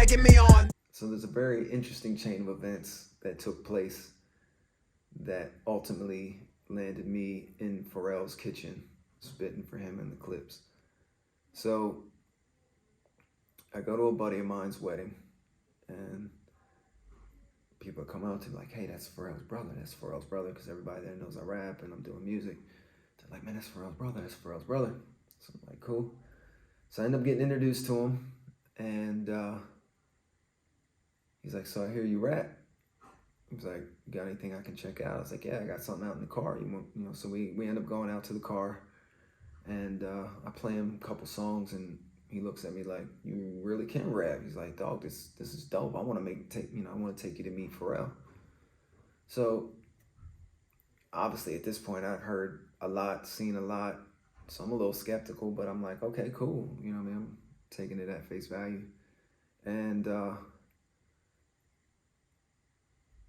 egging me on. So there's a very interesting chain of events that took place that ultimately landed me in Pharrell's kitchen, spitting for him in the clips. So I go to a buddy of mine's wedding, and people come out to me like, hey, that's Pharrell's brother, because everybody there knows I rap and I'm doing music. They're like, man, that's Pharrell's brother. So I'm like, cool. So I end up getting introduced to him, and he's like, so I hear you rap. He was like, you got anything I can check out? I was like, yeah, I got something out in the car. So we end up going out to the car, and I play him a couple songs, and he looks at me like, you really can rap. He's like, dog, this is dope. I want to take you to meet Pharrell. So obviously at this point I've heard a lot, seen a lot, so I'm a little skeptical, but I'm like, okay, cool. You know what I mean? I'm taking it at face value. And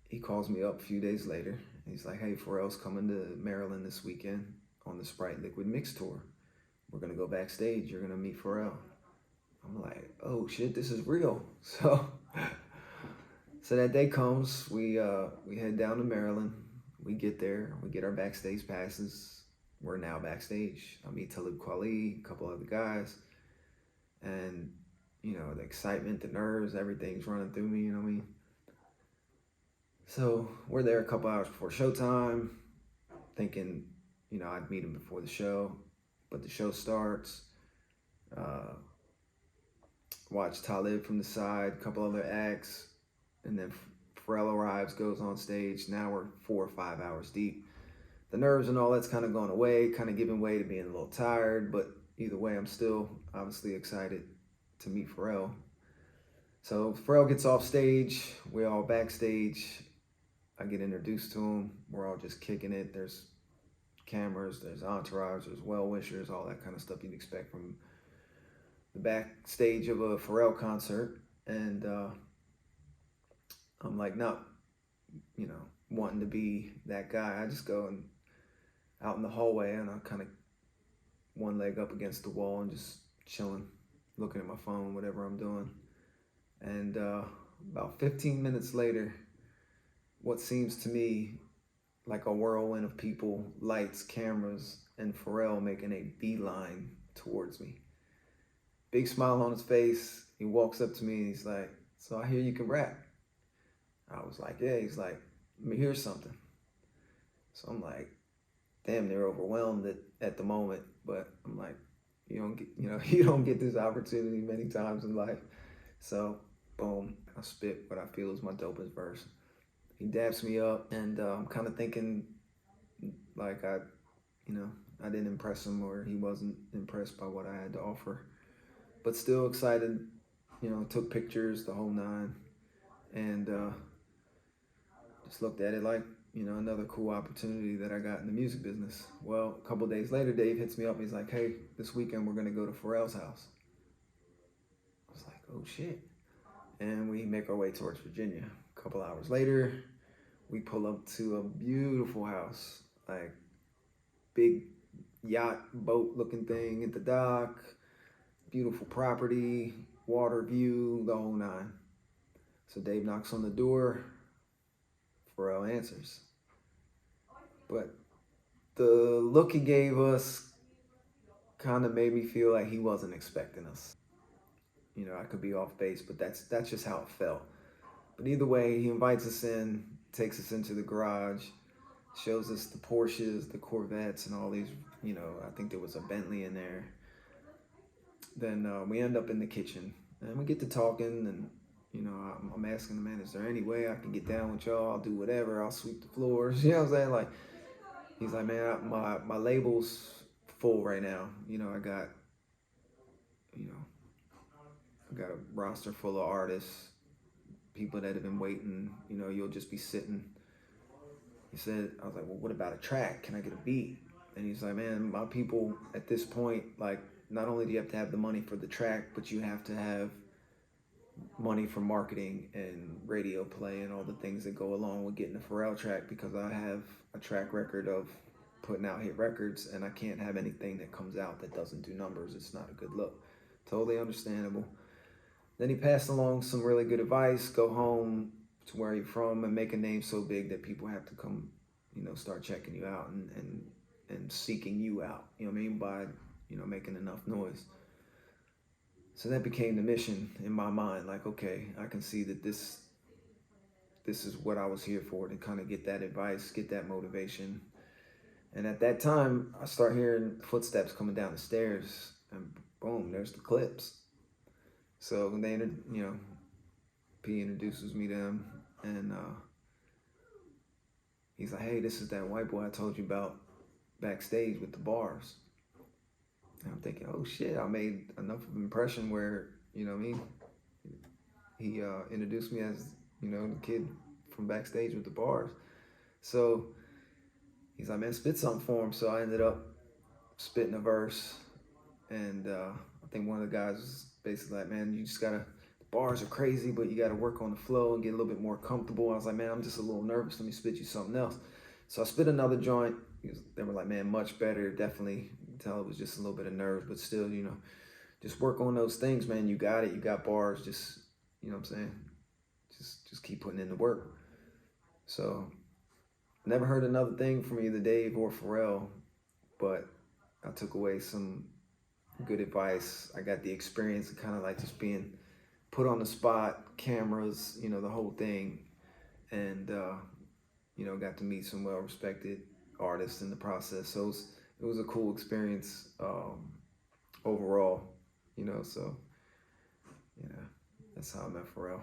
he calls me up a few days later. He's like, hey, Pharrell's coming to Maryland this weekend on the Sprite Liquid Mix Tour. We're going to go backstage. You're going to meet Pharrell. I'm like, oh, shit, this is real. So that day comes. We head down to Maryland. We get there. We get our backstage passes. We're now backstage. I meet Talib Kweli, a couple other guys. And, the excitement, the nerves, everything's running through me, you know what I mean? So we're there a couple hours before showtime, thinking, I'd meet him before the show. But the show starts. Watch Talib from the side, a couple other acts, and then Pharrell arrives, goes on stage. Now we're 4 or 5 hours deep. The nerves and all that's kind of gone away, kind of giving way to being a little tired, but either way, I'm still obviously excited to meet Pharrell. So Pharrell gets off stage, we're all backstage. I get introduced to him. We're all just kicking it. There's cameras, there's entourage, there's well-wishers, all that kind of stuff you'd expect from the backstage of a Pharrell concert. And I'm like, not, wanting to be that guy. I just go and out in the hallway, and I kind of one leg up against the wall and just chilling, looking at my phone, whatever I'm doing. And about 15 minutes later, what seems to me like a whirlwind of people, lights, cameras, and Pharrell making a beeline towards me. Big smile on his face. He walks up to me and he's like, so I hear you can rap. I was like, yeah. He's like, let me hear something. So I'm like, damn, they're overwhelmed at the moment. But I'm like, you don't get this opportunity many times in life. So boom, I spit what I feel is my dopest verse. He daps me up, and I'm kind of thinking like I didn't impress him, or he wasn't impressed by what I had to offer. But still excited, took pictures, the whole nine, and just looked at it like, another cool opportunity that I got in the music business. Well, a couple days later, Dave hits me up. He's like, hey, this weekend we're going to go to Pharrell's house. I was like, oh, shit. And we make our way towards Virginia. A couple hours later, we pull up to a beautiful house, like big yacht boat looking thing at the dock, beautiful property, water view, the whole nine. So Dave knocks on the door. Pharrell answers. But the look he gave us kind of made me feel like he wasn't expecting us. I could be off base, but that's just how it felt. But either way, he invites us in, takes us into the garage, shows us the Porsches, the Corvettes, and all these, I think there was a Bentley in there. Then we end up in the kitchen, and we get to talking, and I'm asking the man, is there any way I can get down with y'all? I'll do whatever. I'll sweep the floors. You know what I'm saying? Like, he's like, man, my label's full right now. I got a roster full of artists, people that have been waiting. You'll just be sitting. He said, I was like, well, what about a track? Can I get a beat? And he's like, man, my people at this point, like, not only do you have to have the money for the track, but you have to have money for marketing and radio play and all the things that go along with getting a Pharrell track, because I have a track record of putting out hit records, and I can't have anything that comes out that doesn't do numbers. It's not a good look. Totally understandable. Then he passed along some really good advice. Go home to where you're from and make a name so big that people have to come, start checking you out and seeking you out. You know what I mean? By, making enough noise. So that became the mission in my mind. Like, okay, I can see that this is what I was here for, to kind of get that advice, get that motivation. And at that time, I start hearing footsteps coming down the stairs, and boom, there's the Clips. So they, P introduces me to him, and he's like, "Hey, this is that white boy I told you about backstage with the bars." And I'm thinking, "Oh shit, I made enough of an impression where, he introduced me as, the kid from backstage with the bars." So he's like, "Man, spit something for him." So I ended up spitting a verse, and I think one of the guys was basically like, "Man, you just gotta, the bars are crazy, but you gotta work on the flow and get a little bit more comfortable." I was like, "Man, I'm just a little nervous. Let me spit you something else." So I spit another joint. They were like, "Man, much better." Definitely, you can tell it was just a little bit of nerves, but still, just work on those things, man. You got it. You got bars. Just, what I'm saying? Just keep putting in the work. So never heard another thing from either Dave or Pharrell, but I took away some good advice. I got the experience of kind of like just being put on the spot, cameras, the whole thing, and got to meet some well-respected artists in the process. So it was a cool experience overall, so yeah, that's how I met Pharrell.